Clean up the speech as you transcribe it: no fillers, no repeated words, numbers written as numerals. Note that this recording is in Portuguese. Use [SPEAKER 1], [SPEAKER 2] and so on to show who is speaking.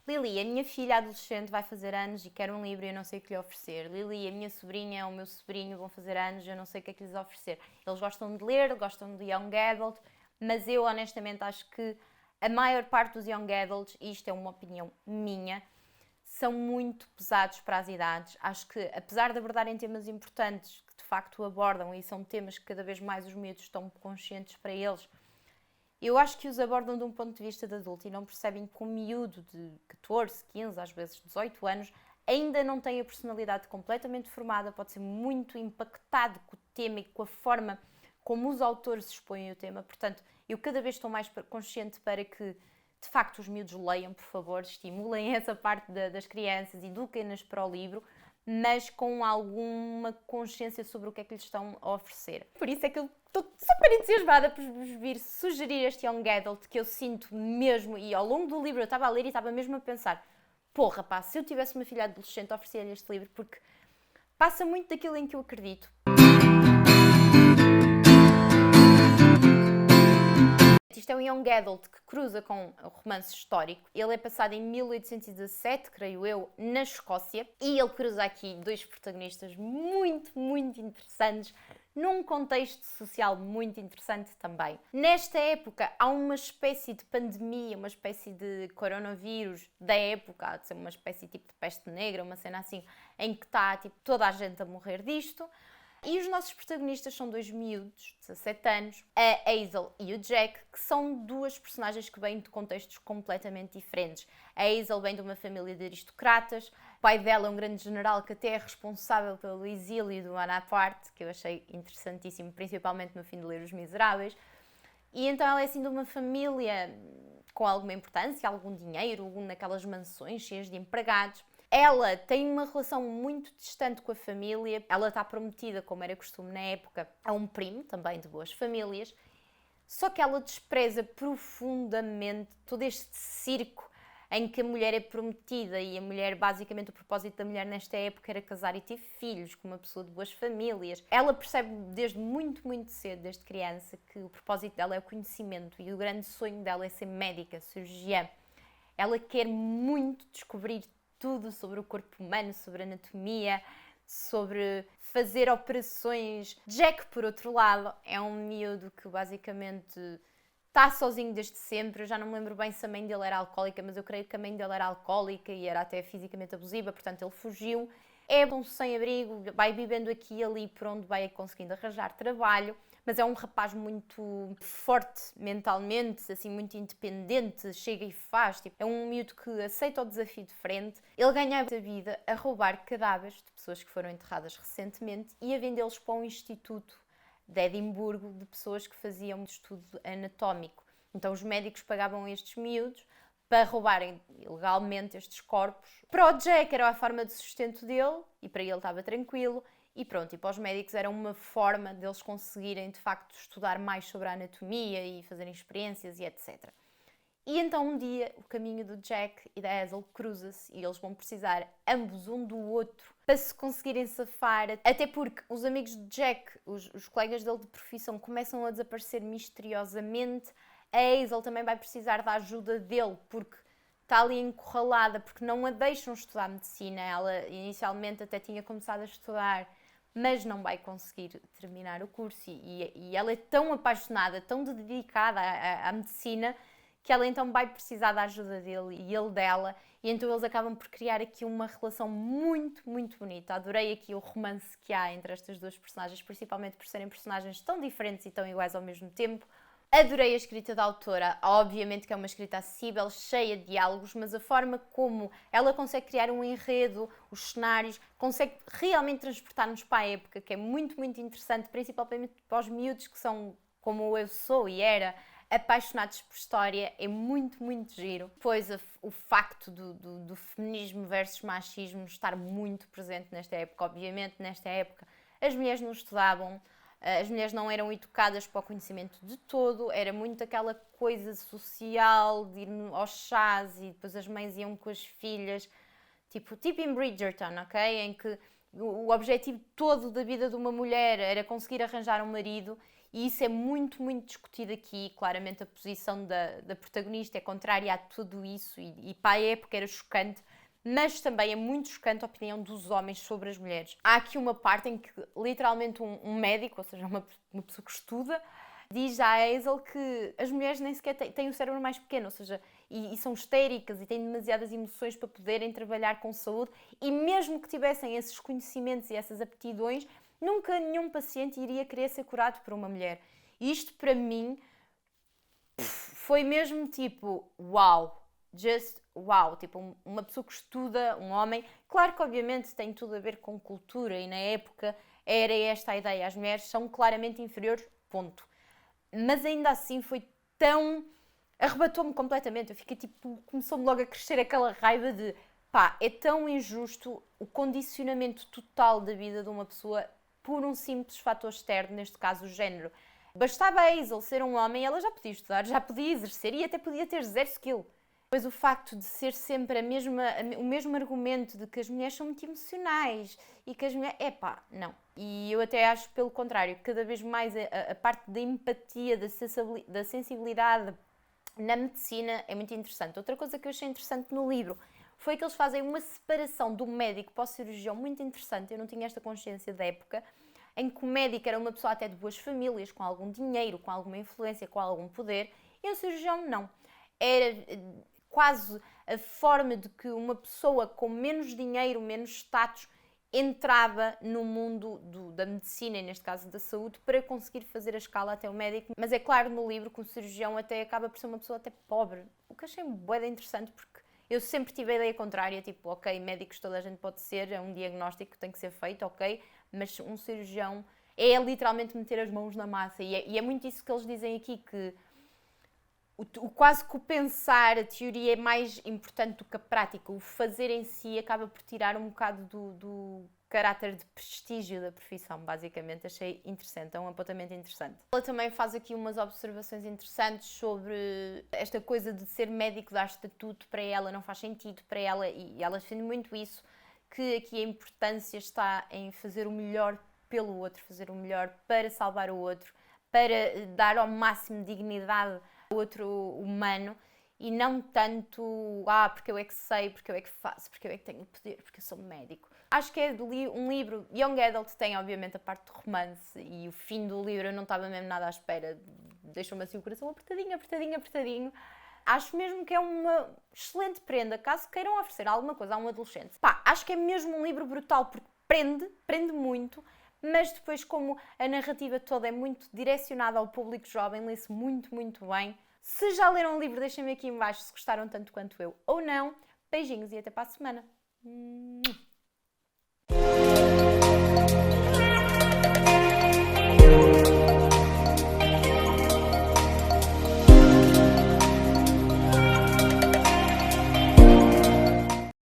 [SPEAKER 1] Lili, a minha filha adolescente vai fazer anos e quer um livro e eu não sei o que lhe oferecer. Lili, a minha sobrinha ou o meu sobrinho vão fazer anos e eu não sei o que é que lhes oferecer. Eles gostam de ler, gostam de young adult, mas eu honestamente acho que a maior parte dos young adults, e isto é uma opinião minha, são muito pesados para as idades. Acho que, apesar de abordarem temas importantes, que de facto abordam e são temas que cada vez mais os miúdos estão conscientes para eles, eu acho que os abordam de um ponto de vista de adulto e não percebem que um miúdo de 14, 15, às vezes 18 anos ainda não tem a personalidade completamente formada, pode ser muito impactado com o tema e com a forma como os autores expõem o tema. Portanto, eu cada vez estou mais consciente para que, de facto, os miúdos leiam, por favor, estimulem essa parte das crianças, eduquem-nas para o livro, mas com alguma consciência sobre o que é que lhes estão a oferecer. Por isso é que eu estou super entusiasmada por vos vir sugerir este young adult que eu sinto mesmo, e ao longo do livro eu estava a ler e estava mesmo a pensar, porra pá, se eu tivesse uma filha adolescente oferecia-lhe este livro, porque passa muito daquilo em que eu acredito. Isto é um young adult que cruza com o romance histórico. Ele é passado em 1817, creio eu, na Escócia. E ele cruza aqui dois protagonistas muito, muito interessantes, num contexto social muito interessante também. Nesta época há uma espécie de pandemia, uma espécie de coronavírus da época, há de ser uma espécie tipo de peste negra, uma cena assim, em que está tipo, toda a gente a morrer disto. E os nossos protagonistas são dois miúdos, 17 anos, a Hazel e o Jack, que são duas personagens que vêm de contextos completamente diferentes. A Hazel vem de uma família de aristocratas, o pai dela é um grande general que até é responsável pelo exílio do Bonaparte, que eu achei interessantíssimo, principalmente no fim de ler Os Miseráveis. E então ela é assim de uma família com alguma importância, algum dinheiro, naquelas mansões cheias de empregados. Ela tem uma relação muito distante com a família. Ela está prometida, como era costume na época, a um primo, também de boas famílias. Só que ela despreza profundamente todo este circo em que a mulher é prometida e a mulher, basicamente, o propósito da mulher nesta época era casar e ter filhos com uma pessoa de boas famílias. Ela percebe desde muito, muito cedo, desde criança, que o propósito dela é o conhecimento e o grande sonho dela é ser médica, cirurgiã. Ela quer muito descobrir tudo sobre o corpo humano, sobre anatomia, sobre fazer operações. Jack, por outro lado, é um miúdo que basicamente está sozinho desde sempre. Eu já não me lembro bem se a mãe dele era alcoólica, mas eu creio que a mãe dele era alcoólica e era até fisicamente abusiva, portanto ele fugiu. É um sem-abrigo, vai vivendo aqui e ali por onde vai conseguindo arranjar trabalho, mas é um rapaz muito forte mentalmente, assim, muito independente, chega e faz. Tipo, é um miúdo que aceita o desafio de frente. Ele ganha a vida a roubar cadáveres de pessoas que foram enterradas recentemente e a vendê-los para um instituto de Edimburgo de pessoas que faziam estudo anatómico. Então os médicos pagavam estes miúdos para roubarem ilegalmente estes corpos. Para o Jack era a forma de sustento dele e para ele estava tranquilo. E pronto, e para os médicos era uma forma deles conseguirem, de facto, estudar mais sobre a anatomia e fazerem experiências e etc. E então um dia o caminho do Jack e da Hazel cruza-se e eles vão precisar ambos um do outro para se conseguirem safar. Até porque os amigos de Jack, os colegas dele de profissão, começam a desaparecer misteriosamente. A Hazel também vai precisar da ajuda dele porque está ali encurralada, porque não a deixam estudar medicina. Ela inicialmente até tinha começado a estudar, mas não vai conseguir terminar o curso e ela é tão apaixonada, tão dedicada à medicina, que ela então vai precisar da ajuda dele e ele dela, e então eles acabam por criar aqui uma relação muito, muito bonita. Adorei aqui o romance que há entre estas duas personagens, principalmente por serem personagens tão diferentes e tão iguais ao mesmo tempo. Adorei a escrita da autora, obviamente que é uma escrita acessível, cheia de diálogos, mas a forma como ela consegue criar um enredo, os cenários, consegue realmente transportar-nos para a época, que é muito, muito interessante, principalmente para os miúdos que são, como eu sou e era, apaixonados por história, é muito, muito giro. Pois o facto do feminismo versus machismo estar muito presente nesta época, obviamente nesta época as mulheres não estudavam, as mulheres não eram educadas para o conhecimento de todo, era muito aquela coisa social de ir aos chás e depois as mães iam com as filhas, tipo em Bridgerton, ok? Em que o objetivo todo da vida de uma mulher era conseguir arranjar um marido E isso é muito, muito discutido aqui. Claramente a posição da protagonista é contrária a tudo isso e para a época era chocante, mas também é muito chocante a opinião dos homens sobre as mulheres. Há aqui uma parte em que literalmente um médico, ou seja, uma pessoa que estuda, diz à Hazel que as mulheres nem sequer têm o cérebro mais pequeno, ou seja, e são histéricas e têm demasiadas emoções para poderem trabalhar com saúde, e mesmo que tivessem esses conhecimentos e essas aptidões, nunca nenhum paciente iria querer ser curado por uma mulher. E isto para mim foi mesmo tipo, uau, just uau, tipo uma pessoa que estuda, um homem, claro que obviamente tem tudo a ver com cultura e na época era esta a ideia, as mulheres são claramente inferiores, ponto. Mas ainda assim foi tão... arrebatou-me completamente, eu fiquei tipo, começou-me logo a crescer aquela raiva de pá, é tão injusto o condicionamento total da vida de uma pessoa por um simples fator externo, neste caso o género. Bastava a Hazel ser um homem, ela já podia estudar, já podia exercer e até podia ter zero skill. Pois o facto de ser sempre o mesmo argumento de que as mulheres são muito emocionais e que as mulheres... epá, não. E eu até acho pelo contrário, cada vez mais a parte da empatia, da sensibilidade na medicina é muito interessante. Outra coisa que eu achei interessante no livro foi que eles fazem uma separação do médico para o cirurgião muito interessante. Eu não tinha esta consciência da época, em que o médico era uma pessoa até de boas famílias, com algum dinheiro, com alguma influência, com algum poder, e o cirurgião não. Era quase a forma de que uma pessoa com menos dinheiro, menos status, entrava no mundo da medicina, e neste caso da saúde, para conseguir fazer a escala até o médico. Mas é claro no livro que o cirurgião até acaba por ser uma pessoa até pobre, o que achei bué interessante, porque eu sempre tive a ideia contrária, tipo, ok, médicos toda a gente pode ser, é um diagnóstico que tem que ser feito, ok, mas um cirurgião é literalmente meter as mãos na massa, e é muito isso que eles dizem aqui, que quase que o pensar, a teoria é mais importante do que a prática. O fazer em si acaba por tirar um bocado do caráter de prestígio da profissão, basicamente. Achei interessante, é um apontamento interessante. Ela também faz aqui umas observações interessantes sobre esta coisa de ser médico, dar estatuto para ela, não faz sentido para ela, e ela defende muito isso, que aqui a importância está em fazer o melhor pelo outro, fazer o melhor para salvar o outro, para dar ao máximo dignidade outro humano, e não tanto, porque eu é que sei, porque eu é que faço, porque eu é que tenho poder, porque eu sou médico. Acho que é um livro, Young Adult tem obviamente a parte de romance, e o fim do livro eu não estava mesmo nada à espera, deixou-me assim o coração apertadinho, apertadinho, apertadinho. Acho mesmo que é uma excelente prenda, caso queiram oferecer alguma coisa a um adolescente. Acho que é mesmo um livro brutal, porque prende muito, mas depois, como a narrativa toda é muito direcionada ao público jovem, lê-se muito, muito bem. Se já leram o livro, deixem-me aqui em baixo se gostaram tanto quanto eu ou não. Beijinhos e até para a semana.